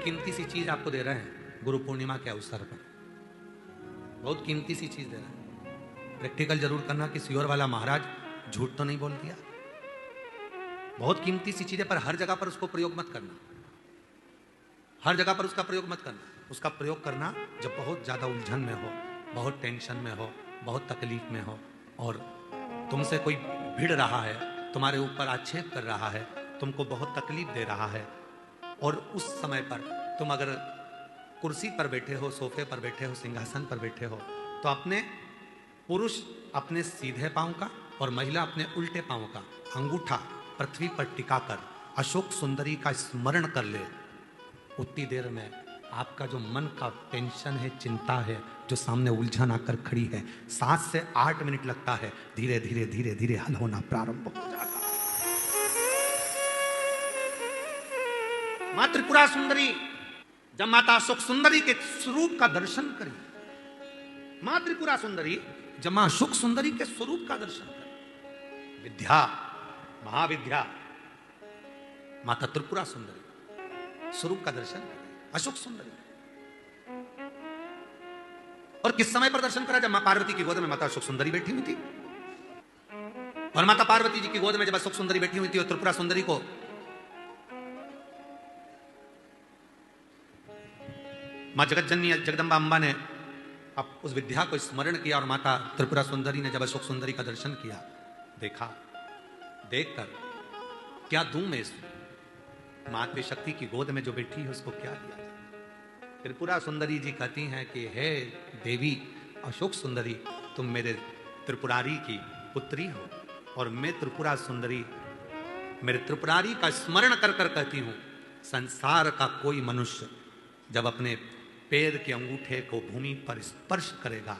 कीमती सी चीज आपको दे रहे हैं गुरु पूर्णिमा के अवसर पर, बहुत कीमती सी चीज दे रहे हैं। प्रैक्टिकल जरूर करना कि सियोर वाला महाराज झूठ तो नहीं बोल दिया। बहुत कीमती सी चीज है, पर हर जगह पर उसको प्रयोग मत करना, हर जगह पर उसका प्रयोग मत करना। उसका प्रयोग करना जब बहुत ज्यादा उलझन में हो, बहुत टेंशन में हो, बहुत तकलीफ में हो, और तुमसे कोई भिड़ रहा है, तुम्हारे ऊपर आक्षेप कर रहा है, तुमको बहुत तकलीफ दे रहा है, और उस समय पर तुम अगर कुर्सी पर बैठे हो, सोफे पर बैठे हो, सिंहासन पर बैठे हो, तो अपने पुरुष अपने सीधे पांव का और महिला अपने उल्टे पांव का अंगूठा पृथ्वी पर टिकाकर अशोक सुंदरी का स्मरण कर ले। उतनी देर में आपका जो मन का टेंशन है, चिंता है, जो सामने उलझन आकर खड़ी है, 7 से 8 मिनट लगता है, धीरे धीरे धीरे धीरे हल होना प्रारंभ हो जाता है। मां त्रिपुरा सुंदरी जब माता अशोक सुंदरी के स्वरूप का दर्शन करी, मां त्रिपुरा सुंदरी जब मां अशोक सुंदरी के स्वरूप का दर्शन करी, विद्या महाविद्या माता त्रिपुरा सुंदरी स्वरूप का दर्शन करी, अशोक सुंदरी। और किस समय पर दर्शन करा? जब मां पार्वती की गोद में माता अशोक सुंदरी बैठी हुई थी, और माता पार्वती जी की गोद में जब अशोक सुंदरी बैठी हुई थी, और त्रिपुरा सुंदरी को मां जगतजननी जगदम्बा अम्बा ने अब उस विद्या को स्मरण किया, और माता त्रिपुरा सुंदरी ने जब अशोक सुंदरी का दर्शन किया, देखा, देखकर क्या दूं मैं इसको, मातृ शक्ति की गोद में जो बैठी है उसको क्या दिया जाए। त्रिपुरा सुंदरी जी कहती हैं कि हे देवी अशोक सुंदरी, तुम मेरे त्रिपुरारी की पुत्री हो, और मैं त्रिपुरा सुंदरी मेरे त्रिपुरारी का स्मरण कर कर कहती हूं, संसार का कोई मनुष्य जब अपने पैर के अंगूठे को भूमि पर स्पर्श करेगा,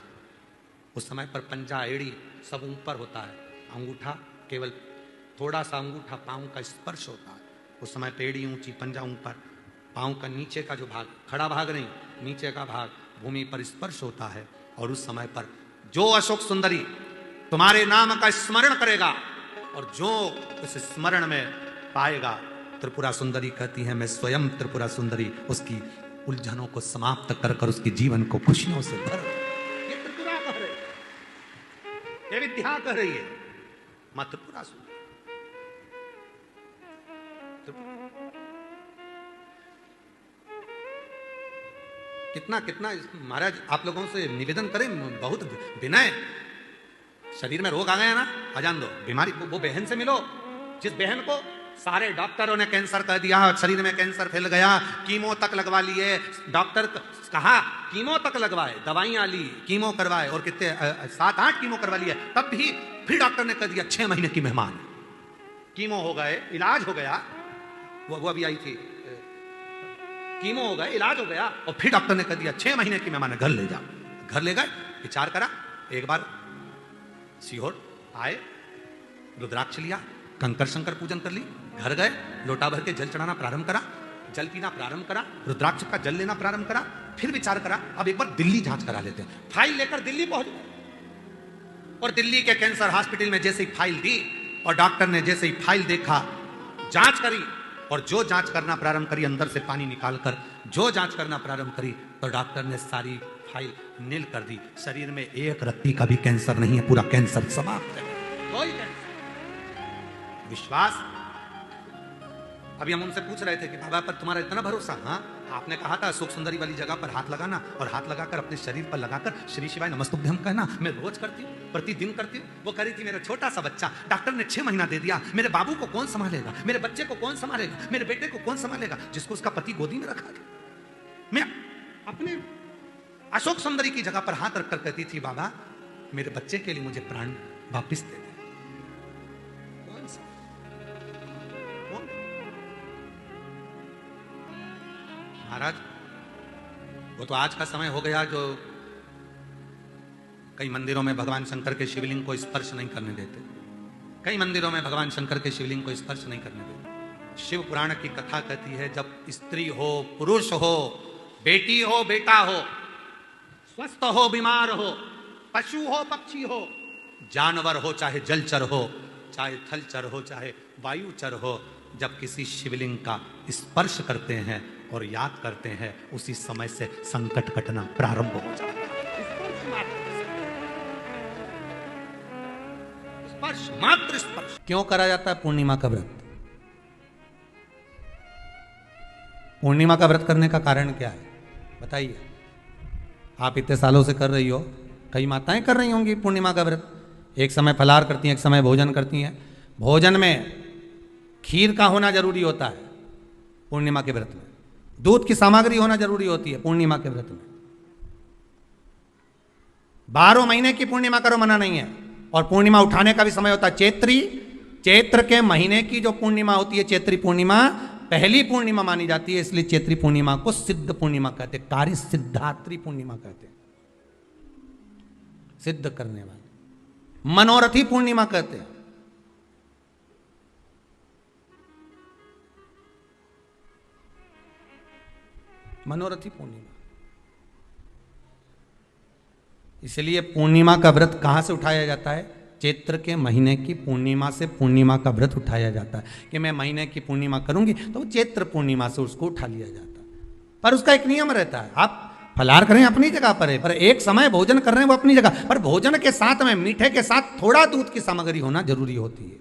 उस समय पर पंजा एड़ी सब ऊपर होता है, अंगूठा केवल थोड़ा सा अंगूठा पांव का स्पर्श होता है, उस समय पेड़ी ऊंची, पंजा ऊपर, पांव का नीचे का जो भाग, खड़ा भाग नहीं, नीचे का भाग भूमि पर स्पर्श होता है। और उस समय पर जो अशोक सुंदरी तुम्हारे नाम का स्मरण करेगा और जो उस स्मरण में पाएगा, त्रिपुरा सुंदरी कहती है मैं स्वयं त्रिपुरा सुंदरी उसकी उलझनों को समाप्त कर कर उसके जीवन को खुशियों से भर। ये त्रिपुरा कह रही है, ये विद्या कह रही है, मां त्रिपुरा सुंदरी। कितना कितना महाराज आप लोगों से निवेदन करें, बहुत विनय। शरीर में रोग आ गया ना, अजान दो, बीमारी, वो बहन से मिलो जिस बहन को सारे डॉक्टरों ने कैंसर कह दिया, शरीर में कैंसर फैल गया, कीमो तक लगवा लिए, डॉक्टर कहा कीमो तक लगवाए, दवाइयां ली, कीमो करवाए, और कितने 7-8 कीमो करवा लिए, तब भी फिर डॉक्टर ने कह दिया 6 महीने की मेहमान। कीमो हो गए, इलाज हो गया, वो अभी आई थी, कीमो हो गए, इलाज हो गया, और फिर डॉक्टर ने कह दिया 6 महीने की मेहमान है, घर ले जाओ। घर ले गए, विचार करा, एक बार सीहोर आए, रुद्राक्ष लिया, कंकर शंकर पूजन कर ली, घर गए, लोटा भर के जल चढ़ाना प्रारंभ करा, जल पीना प्रारंभ करा, रुद्राक्ष का जल लेना प्रारंभ करा, फिर विचार करा अब एक बार दिल्ली जांच करा लेते हैं। फाइल लेकर दिल्ली पहुंच गए, और दिल्ली के कैंसर हॉस्पिटल में जैसे ही फाइल दी, और डॉक्टर ने जैसे ही फाइल देखा, जांच करी, और जो जांच करना प्रारंभ करी, अंदर से पानी निकालकर जो जांच करना प्रारंभ करी, तो डॉक्टर ने सारी फाइल नील कर दी। शरीर में एक रत्ती का भी कैंसर नहीं है, पूरा कैंसर समाप्त है, कोई कैंसर। विश्वास। अभी हम उनसे पूछ रहे थे कि बाबा पर तुम्हारा इतना भरोसा? हाँ, आपने कहा था अशोक सुंदरी वाली जगह पर हाथ लगाना, और हाथ लगाकर अपने शरीर पर लगाकर श्री शिवाय नमस्तुभ्यं कहना। मैं रोज करती हूँ, प्रतिदिन करती हूँ। वो कह रही थी मेरा छोटा सा बच्चा, डॉक्टर ने 6 महीना दे दिया, मेरे बाबू को कौन संभालेगा, मेरे बच्चे को कौन संभालेगा, मेरे बेटे को कौन संभालेगा, जिसको उसका पति गोदी में रखा था। मैं अपने अशोक सुंदरी की जगह पर हाथ रखकर कहती थी बाबा मेरे बच्चे के लिए मुझे प्राण वापिस दे दे। महाराज वो तो आज का समय हो गया जो कई मंदिरों में भगवान शंकर के शिवलिंग को स्पर्श नहीं करने देते, कई मंदिरों में भगवान शंकर के शिवलिंग को स्पर्श नहीं करने देते। शिव पुराण की कथा कहती है जब स्त्री हो, पुरुष हो, बेटी हो, बेटा हो, स्वस्थ हो, बीमार हो, पशु हो, पक्षी हो, जानवर हो, चाहे जलचर हो, चाहे थलचर हो, चाहे वायुचर हो, जब किसी शिवलिंग का स्पर्श करते हैं और याद करते हैं, उसी समय से संकट कटना प्रारंभ हो जाता है। स्पर्श, मात्र स्पर्श। क्यों करा जाता है पूर्णिमा का व्रत? पूर्णिमा का व्रत करने का कारण क्या है बताइए? आप इतने सालों से कर रही हो, कई माताएं कर रही होंगी पूर्णिमा का व्रत। एक समय फलाहार करती हैं, एक समय भोजन करती हैं। भोजन में खीर का होना जरूरी होता है पूर्णिमा के व्रत में। दूध की सामग्री होना जरूरी होती है पूर्णिमा के व्रत में। 12 महीने की पूर्णिमा करो मना नहीं है। और पूर्णिमा उठाने का भी समय होता है चैत्री। चैत्र के महीने की जो पूर्णिमा होती है, चैत्री पूर्णिमा पहली पूर्णिमा मानी जाती है, इसलिए चैत्री पूर्णिमा को सिद्ध पूर्णिमा कहते हैं। कार्य सिद्धात्री पूर्णिमा कहते हैं, सिद्ध करने वाले। मनोरथी पूर्णिमा कहते हैं। मनोरथी पूर्णिमा। इसलिए पूर्णिमा का व्रत कहां से उठाया जाता है? चैत्र के महीने की पूर्णिमा से पूर्णिमा का व्रत उठाया जाता है कि मैं महीने की पूर्णिमा करूंगी तो चैत्र पूर्णिमा से उसको उठा लिया जाता है। पर उसका एक नियम रहता है, आप फलाहार करें अपनी जगह पर है, पर एक समय भोजन कर रहे हैं वो अपनी जगह पर। भोजन के साथ में मीठे के साथ थोड़ा दूध की सामग्री होना जरूरी होती है।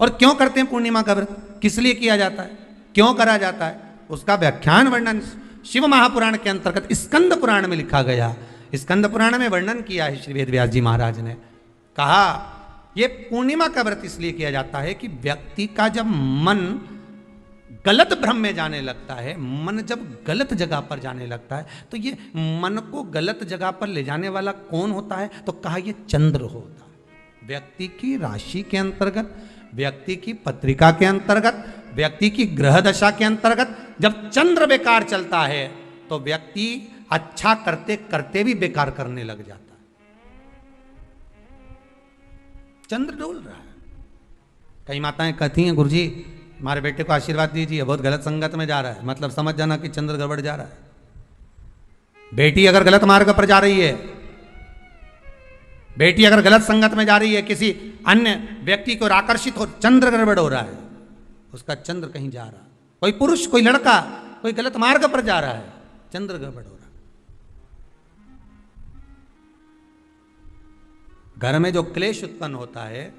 और क्यों करते हैं पूर्णिमा का व्रत? किस लिए किया जाता है, क्यों करा जाता है? उसका व्याख्यान वर्णन शिव महापुराण के अंतर्गत स्कंद पुराण में लिखा गया। स्कंद पुराण में वर्णन किया है श्री वेद व्यास जी महाराज ने। कहा यह पूर्णिमा का व्रत इसलिए किया जाता है कि व्यक्ति का जब मन गलत भ्रम में जाने लगता है, मन जब गलत जगह पर जाने लगता है, तो ये मन को गलत जगह पर ले जाने वाला कौन होता है? तो कहा यह चंद्र होता है। व्यक्ति की राशि के अंतर्गत, व्यक्ति की पत्रिका के अंतर्गत, व्यक्ति की ग्रह दशा के अंतर्गत जब चंद्र बेकार चलता है तो व्यक्ति अच्छा करते करते भी बेकार करने लग जाता है। चंद्र डोल रहा है। कई माताएं कहती हैं गुरुजी हमारे बेटे को आशीर्वाद दीजिए, बहुत गलत संगत में जा रहा है। मतलब समझ जाना कि चंद्र गड़बड़ जा रहा है। बेटी अगर गलत मार्ग पर जा रही है, बेटी अगर गलत संगत में जा रही है, किसी अन्य व्यक्ति को आकर्षित हो, चंद्र गड़बड़ हो रहा है, उसका चंद्र कहीं जा रहा है। कोई पुरुष, कोई लड़का, कोई गलत मार्ग पर जा रहा है, चंद्र गड़बड़ हो रहा है। घर में जो क्लेश उत्पन्न होता है,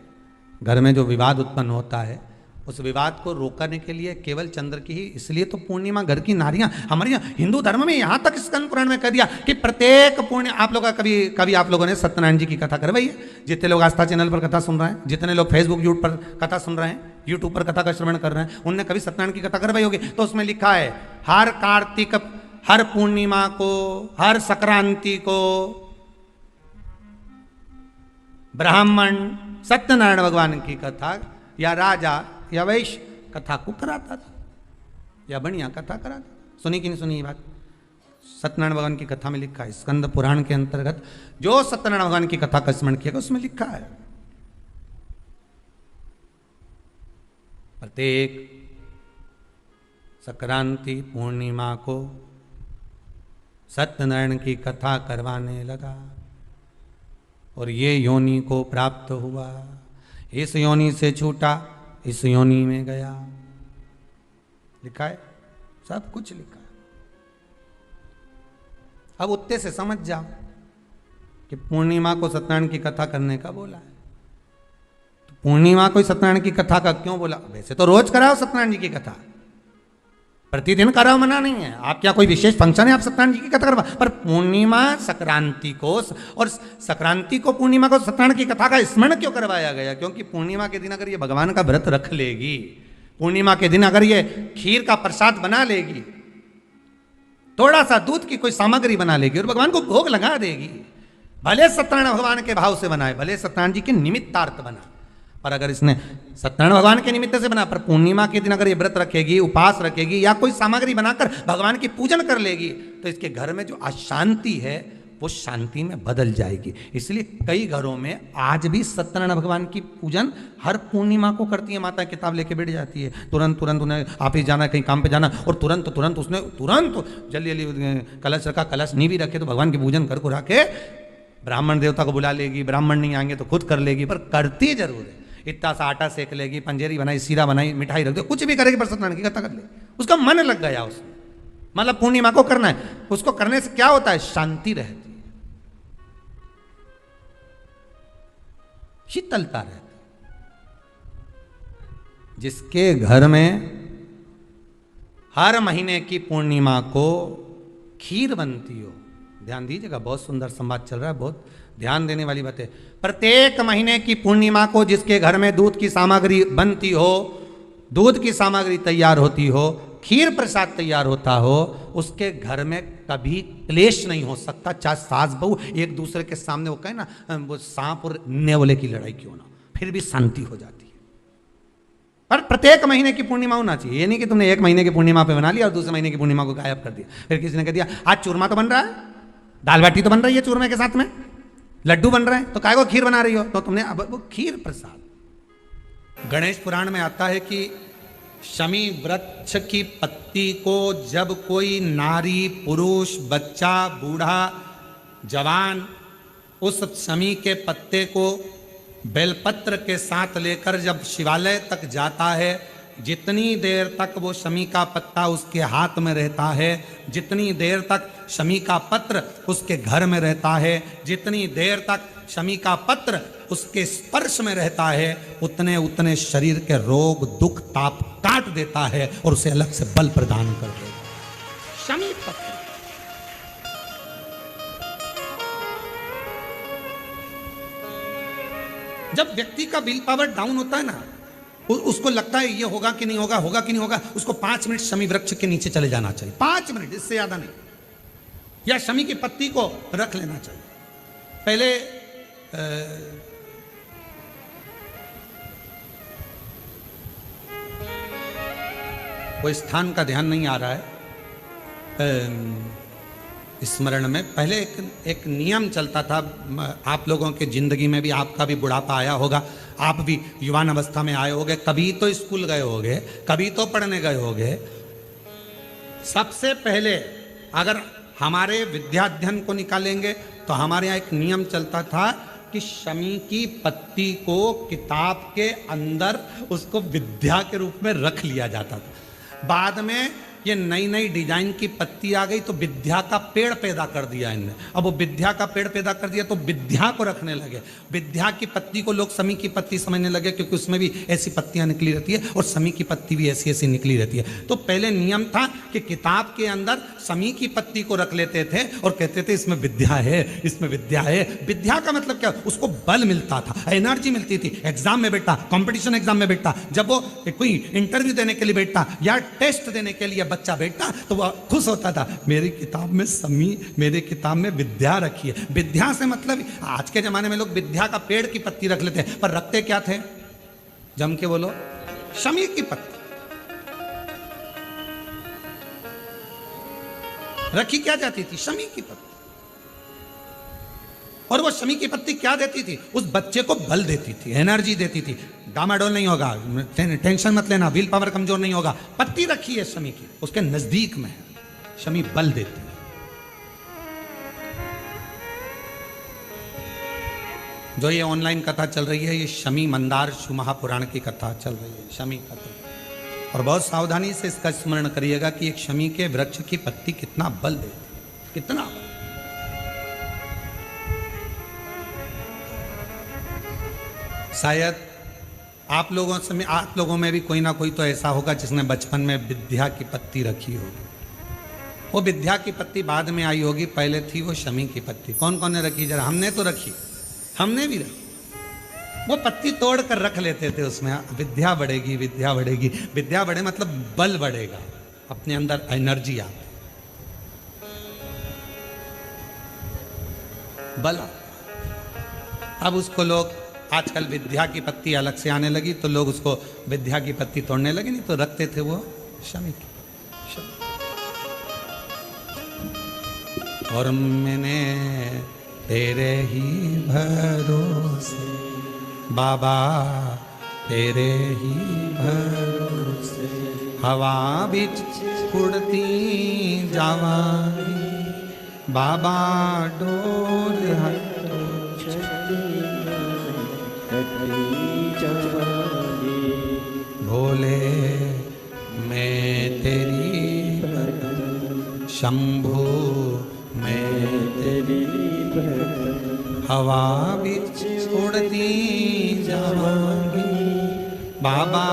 घर में जो विवाद उत्पन्न होता है, उस विवाद को रोकने के लिए केवल चंद्र की ही, इसलिए तो पूर्णिमा घर की नारियां हमारे यहाँ हिंदू धर्म में यहां तक स्कंद पुराण में कह दिया कि प्रत्येक पूर्णिमा। आप लोग कभी आप लोगों ने सत्यनारायण जी की कथा करवाई है? जितने लोग आस्था चैनल पर कथा सुन रहे हैं, जितने लोग फेसबुक यूट्यूब पर कथा सुन रहे हैं, यूट्यूब पर कथा का श्रवण कर रहे हैं, उनने कभी सत्यनारायण की कथा करवाई होगी। तो उसमें लिखा है हर कार्तिक, हर पूर्णिमा को, हर संक्रांति को ब्राह्मण सत्यनारायण भगवान की कथा या राजा या वैश्य कथा को कराता था, या बढ़िया कथा कराता। सुनी कि नहीं सुनी ये बात? सत्यनारायण भगवान की कथा में लिखा है, स्कंद पुराण के अंतर्गत जो सत्यनारायण भगवान की कथा का स्मरण किया उसमें लिखा है प्रत्येक संक्रांति पूर्णिमा को सत्यनारायण की कथा करवाने लगा और ये योनि को प्राप्त हुआ। इस योनि से छूटा, इस योनि में गया। लिखा है, सब कुछ लिखा है। अब उत्ते से समझ जाओ कि पूर्णिमा को सत्यनारायण की कथा करने का बोला है। तो पूर्णिमा को सत्यनारायण की कथा का क्यों बोला? वैसे तो रोज कराओ सत्यनारायण जी की कथा, प्रतिदिन कराओ, मना नहीं है। आप क्या कोई विशेष फंक्शन है आप सत्यनारायण जी की कथा करवा, पर पूर्णिमा संक्रांति को और संक्रांति को पूर्णिमा को सत्यनारायण की कथा का स्मरण क्यों करवाया गया? क्योंकि पूर्णिमा के दिन अगर ये भगवान का व्रत रख लेगी, पूर्णिमा के दिन अगर ये खीर का प्रसाद बना लेगी, थोड़ा सा दूध की कोई सामग्री बना लेगी और भगवान को भोग लगा देगी, भले सत्यनारायण भगवान के भाव से बनाए, भले सत्यनारायण जी के निमित्तार्थ बना, पर अगर इसने सत्यनारायण भगवान के निमित्त से बना, पर पूर्णिमा के दिन अगर ये व्रत रखेगी, उपास रखेगी या कोई सामग्री बनाकर भगवान की पूजन कर लेगी, तो इसके घर में जो अशांति है वो शांति में बदल जाएगी। इसलिए कई घरों में आज भी सत्यनारायण भगवान की पूजन हर पूर्णिमा को करती है। माता किताब लेके बैठ जाती है, तुरंत उन्हें ऑफिस जाना, कहीं काम पे जाना, और तुरंत उसने जल्दी जल्दी कलश रखा, कलश नहीं भी रखे तो भगवान की पूजन कर के ब्राह्मण देवता को बुला लेगी। ब्राह्मण नहीं आएंगे तो खुद कर लेगी, पर करती जरूर है। इतना सा आटा सेक लेगी, पंजेरी बनाई, सीरा बनाई, मिठाई रख दो, कुछ भी करेगी, पर सत्यनारायण की कथा कर ले। उसका मन लग गया उसमें। मतलब पूर्णिमा को करना है। उसको करने से क्या होता है? शांति रहती है, शीतलता रहती है। जिसके घर में हर महीने की पूर्णिमा को खीर बनती हो, ध्यान दीजिएगा, बहुत सुंदर संवाद चल रहा है, बहुत ध्यान देने वाली बात है। प्रत्येक महीने की पूर्णिमा को जिसके घर में दूध की सामग्री बनती हो, दूध की सामग्री तैयार होती हो, खीर प्रसाद तैयार होता हो, उसके घर में कभी क्लेश नहीं हो सकता। चाहे सास बहू एक दूसरे के सामने वो कहे ना, वो सांप और नेवले की लड़ाई क्यों ना, फिर भी शांति हो जाती है। पर प्रत्येक महीने की पूर्णिमा होना चाहिए। ये नहीं कि तुमने एक महीने की पूर्णिमा पे बना लिया और दूसरे महीने की पूर्णिमा को गायब कर दिया। फिर किसी ने कह दिया आज चूरमा तो बन रहा है, दाल बाटी तो बन रही है चूरमे के साथ में, लड्डू बन रहे हैं, तो काय को खीर बना रही हो? तो तुमने अब वो खीर प्रसाद। गणेश पुराण में आता है कि शमी वृक्ष की पत्ती को जब कोई नारी, पुरुष, बच्चा, बूढ़ा, जवान उस शमी के पत्ते को बेलपत्र के साथ लेकर जब शिवालय तक जाता है, जितनी देर तक वो शमी का पत्ता उसके हाथ में रहता है, जितनी देर तक शमी का पत्र उसके घर में रहता है, जितनी देर तक शमी का पत्र उसके स्पर्श में रहता है, उतने उतने शरीर के रोग, दुख, ताप काट देता है और उसे अलग से बल प्रदान कर देता। शमी पत्र जब व्यक्ति का विल पावर डाउन होता है ना, उसको लगता है ये होगा कि नहीं होगा, होगा कि नहीं होगा, उसको 5 मिनट शमी वृक्ष के नीचे चले जाना चाहिए, 5 मिनट, इससे ज्यादा नहीं, या शमी की पत्ती को रख लेना चाहिए। पहले कोई स्थान का ध्यान नहीं आ रहा है स्मरण में, पहले एक नियम चलता था, आप लोगों के जिंदगी में भी, आपका भी बुढ़ापा आया होगा, आप भी युवान अवस्था में आए होंगे, कभी तो स्कूल गए होंगे, कभी तो पढ़ने गए होंगे। सबसे पहले अगर हमारे विद्याध्ययन को निकालेंगे तो हमारे यहाँ एक नियम चलता था कि शमी की पत्ती को किताब के अंदर उसको विद्या के रूप में रख लिया जाता था। बाद में ये नई नई डिजाइन की पत्ती आ गई तो विद्या का पेड़ पैदा कर दिया इनने। अब वो विद्या का पेड़ पैदा कर दिया तो विद्या को रखने लगे। विद्या की पत्ती को लोग शमी की पत्ती समझने लगे, क्योंकि उसमें भी ऐसी पत्तियां निकली रहती है और शमी की पत्ती भी ऐसी ऐसी निकली रहती है। तो पहले नियम था कि किताब के अंदर शमी की पत्ती को रख लेते थे और कहते थे इसमें विद्या है, इसमें विद्या है। विद्या का मतलब क्या? उसको बल मिलता था, एनर्जी मिलती थी। एग्जाम में बैठा, कंपटीशन एग्जाम में बैठा, जब वो कोई इंटरव्यू देने के लिए बैठा या टेस्ट देने के लिए बच्चा बैठता तो वह खुश होता था, मेरी किताब में शमी, मेरे किताब में विद्या रखी है। विद्या से मतलब आज के जमाने में लोग विद्या का पेड़ की पत्ती रख लेते हैं, पर रखते क्या थे? जम के बोलो, शमी की पत्ती रखी क्या जाती थी? शमी की पत्ती। और वो शमी की पत्ती क्या देती थी? उस बच्चे को बल देती थी, एनर्जी देती थी। डामाडोल नहीं होगा, टेंशन मत लेना, विल पावर कमजोर नहीं होगा। पत्ती रखी है शमी की, उसके नजदीक में है, शमी बल देती है। जो ये ऑनलाइन कथा चल रही है, ये शमी मंदार शिव महापुराण की कथा चल रही है, शमी कथा। और बहुत सावधानी से इसका स्मरण करिएगा कि एक शमी के वृक्ष की पत्ती कितना बल देती है, कितना बल। शायद आप लोगों में भी कोई ना कोई तो ऐसा होगा जिसने बचपन में विद्या की पत्ती रखी होगी। वो विद्या की पत्ती बाद में आई होगी, पहले थी वो शमी की पत्ती। कौन कौन ने रखी? जरा हमने तो रखी, हमने भी रखी। वो पत्ती तोड़ कर रख लेते थे, उसमें विद्या बढ़ेगी, विद्या बढ़ेगी। विद्या बढ़े मतलब बल बढ़ेगा, अपने अंदर एनर्जी आ, बल। अब उसको लोग आजकल विद्या की पत्ती अलग से आने लगी तो लोग उसको विद्या की पत्ती तोड़ने लगे, नहीं तो रखते थे वो शमी की। और मैंने तेरे ही भरोसे बाबा, तेरे ही भरोसे हवा बिच उड़ती जावानी बाबा, डोर हटो भोले मैं तेरी शंभो मैं तेरी हवा बिच छोड़ती जावांगी, बाबा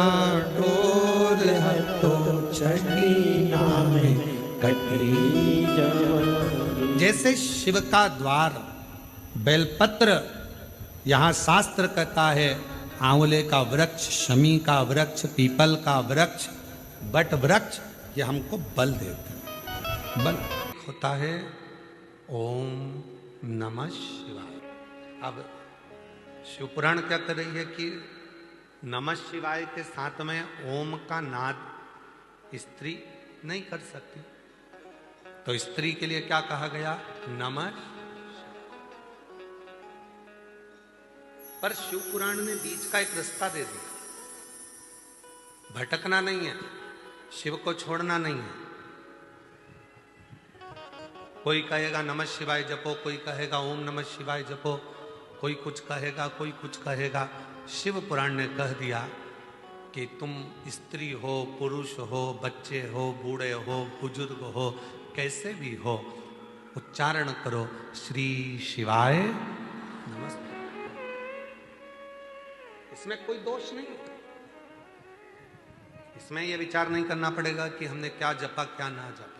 डोर हटो चढ़ी नामे कटी जावांगी। जैसे शिव का द्वार बेलपत्र, यहाँ शास्त्र कहता है आंवले का वृक्ष, शमी का वृक्ष, पीपल का वृक्ष, बट वृक्ष, ये हमको बल देते हैं। बल होता है ओम नमः शिवाय। अब शिवपुराण क्या कर रही है कि नमः शिवाय के साथ में ओम का नाद स्त्री नहीं कर सकती, तो स्त्री के लिए क्या कहा गया, नमः। पर शिवपुराण ने बीच का एक रास्ता दे दिया, भटकना नहीं है, शिव को छोड़ना नहीं है। कोई कहेगा नमः शिवाय जपो, कोई कहेगा ओम नमः शिवाय जपो, कोई कुछ कहेगा, कोई कुछ कहेगा। शिव पुराण ने कह दिया कि तुम स्त्री हो, पुरुष हो, बच्चे हो, बूढ़े हो, बुजुर्ग हो, कैसे भी हो, उच्चारण करो श्री शिवाय नमस्ते। इसमें कोई दोष नहीं है। इसमें यह विचार नहीं करना पड़ेगा कि हमने क्या जपा क्या ना जपा।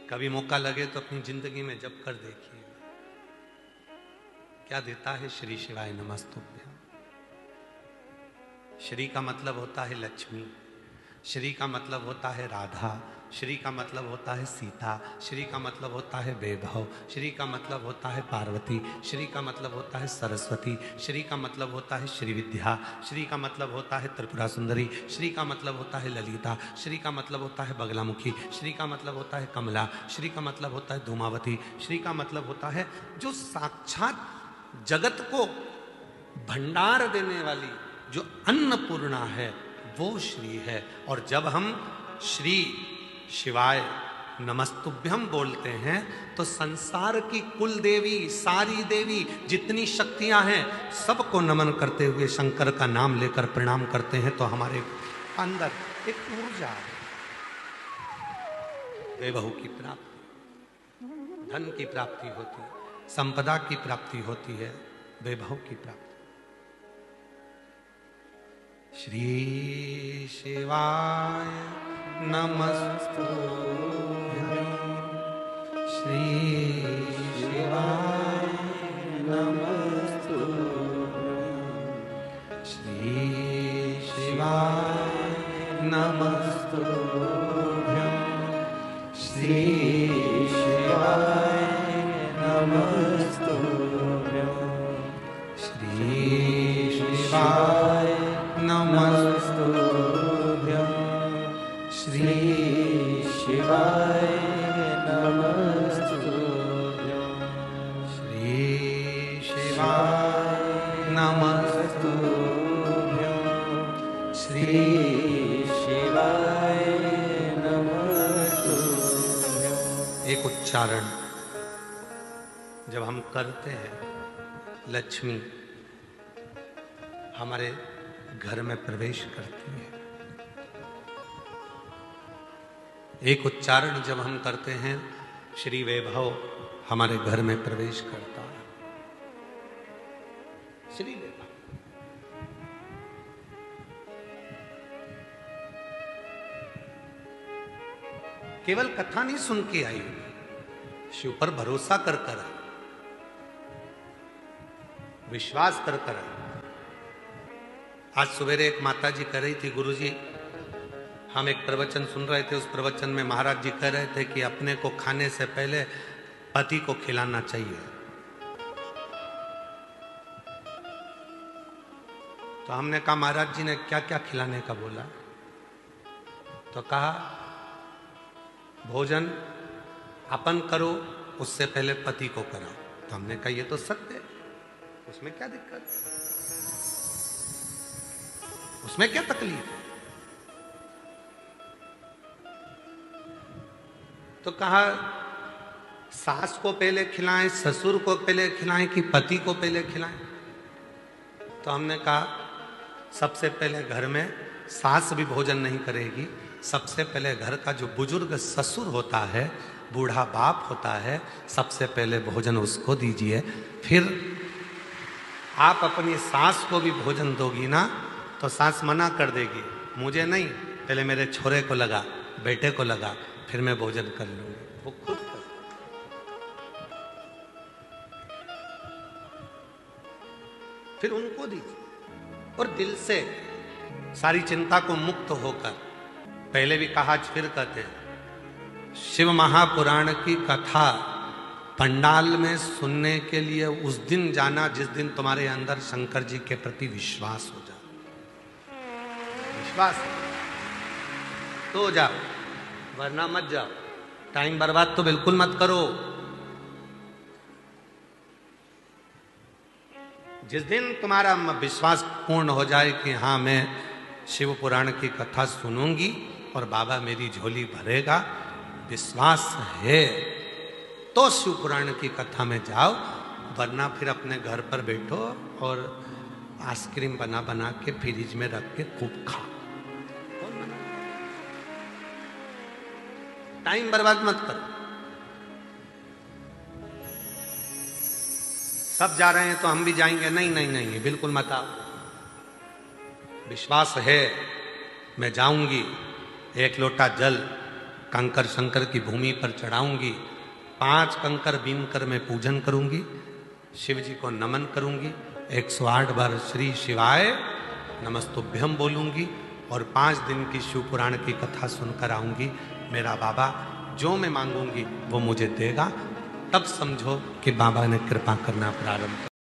कभी मौका लगे तो अपनी जिंदगी में जप कर देखिए, क्या देता है श्री शिवाय नमस्तुभ्यं। श्री का मतलब होता है लक्ष्मी, श्री का मतलब होता है राधा, श्री का मतलब होता है सीता, श्री का मतलब होता है वैभव, श्री का मतलब होता है पार्वती, श्री का मतलब होता है सरस्वती, श्री का मतलब होता है श्री विद्या, श्री का मतलब होता है त्रिपुरा सुंदरी, श्री का मतलब होता है ललिता, श्री का मतलब होता है बगलामुखी, श्री का मतलब होता है कमला, श्री का मतलब होता है धूमावती, श्री का मतलब होता है जो साक्षात जगत को भंडार देने वाली जो अन्नपूर्णा है वो श्री है। और जब हम श्री शिवाय नमस्तुभ्यम बोलते हैं तो संसार की कुल देवी, सारी देवी, जितनी शक्तियां हैं, सबको नमन करते हुए शंकर का नाम लेकर प्रणाम करते हैं। तो हमारे अंदर एक ऊर्जा है, वैभव की प्राप्ति, धन की प्राप्ति होती है, संपदा की प्राप्ति होती है, वैभव की प्राप्ति। श्री शिवाय नमस्तुभ्यं, श्री शिवाय नमस्तुभ्यं, श्री शिवाय नमस्तुभ्यं, श्री शिवाय नमस्तुभ्यं, श्री शिवाय नमस्तुभ्यं, श्री शिवाय नमस्तुभ्यं, श्री शिवाय नमस्तुभ्यं, श्री शिवाय नमस्तुभ्यं। एक उच्चारण जब हम करते हैं, लक्ष्मी हमारे घर में प्रवेश करती है। एक उच्चारण जब हम करते हैं, श्री वैभव हमारे घर में प्रवेश करता है। श्री वैभव केवल कथा नहीं सुन के आई, शिव पर भरोसा कर कर आई, विश्वास कर कर आई। आज सवेरे एक माता जी कह रही थी, गुरुजी हम एक प्रवचन सुन रहे थे, उस प्रवचन में महाराज जी कह रहे थे कि अपने को खाने से पहले पति को खिलाना चाहिए। तो हमने कहा महाराज जी ने क्या क्या खिलाने का बोला? तो कहा भोजन अपन करो, उससे पहले पति को कराओ। तो हमने कहा ये तो सत्य है, उसमें क्या दिक्कत, उसमें क्या तकलीफ है? तो कहा सास को पहले खिलाएं, ससुर को पहले खिलाएं कि पति को पहले खिलाएं? तो हमने कहा सबसे पहले घर में सास भी भोजन नहीं करेगी सबसे पहले घर का जो बुजुर्ग ससुर होता है, बूढ़ा बाप होता है, सबसे पहले भोजन उसको दीजिए। फिर आप अपनी सास को भी भोजन दोगी ना तो सास मना कर देगी, मुझे नहीं, पहले मेरे छोरे को लगा, बेटे को लगा, फिर मैं भोजन कर लूंगी। वो खुद कर। फिर उनको दीजिए और दिल से सारी चिंता को मुक्त होकर, पहले भी कहा आज फिर कहते हैं, शिव महापुराण की कथा पंडाल में सुनने के लिए उस दिन जाना जिस दिन तुम्हारे अंदर शंकर जी के प्रति विश्वास हो जाए। विश्वास तो जाओ, वरना मत जाओ। टाइम बर्बाद तो बिल्कुल मत करो। जिस दिन तुम्हारा विश्वास पूर्ण हो जाए कि हाँ मैं शिव पुराण की कथा सुनूंगी और बाबा मेरी झोली भरेगा, विश्वास है तो शिव पुराण की कथा में जाओ, वरना फिर अपने घर पर बैठो और आइसक्रीम बना बना के फ्रिज में रख के खूब खाओ। टाइम बर्बाद मत करो। सब जा रहे हैं तो हम भी जाएंगे, नहीं नहीं नहीं, बिल्कुल मत आओ। विश्वास है मैं जाऊंगी, एक लोटा जल कंकर शंकर की भूमि पर चढ़ाऊंगी, 5 कंकर बीन कर मैं पूजन करूंगी, शिव जी को नमन करूंगी, 108 बार श्री शिवाय नमस्तुभ्यम बोलूंगी और 5 दिन की शिव पुराण की कथा सुनकर आऊंगी। मेरा बाबा जो मैं मांगूंगी वो मुझे देगा। तब समझो कि बाबा ने कृपा करना प्रारंभ कर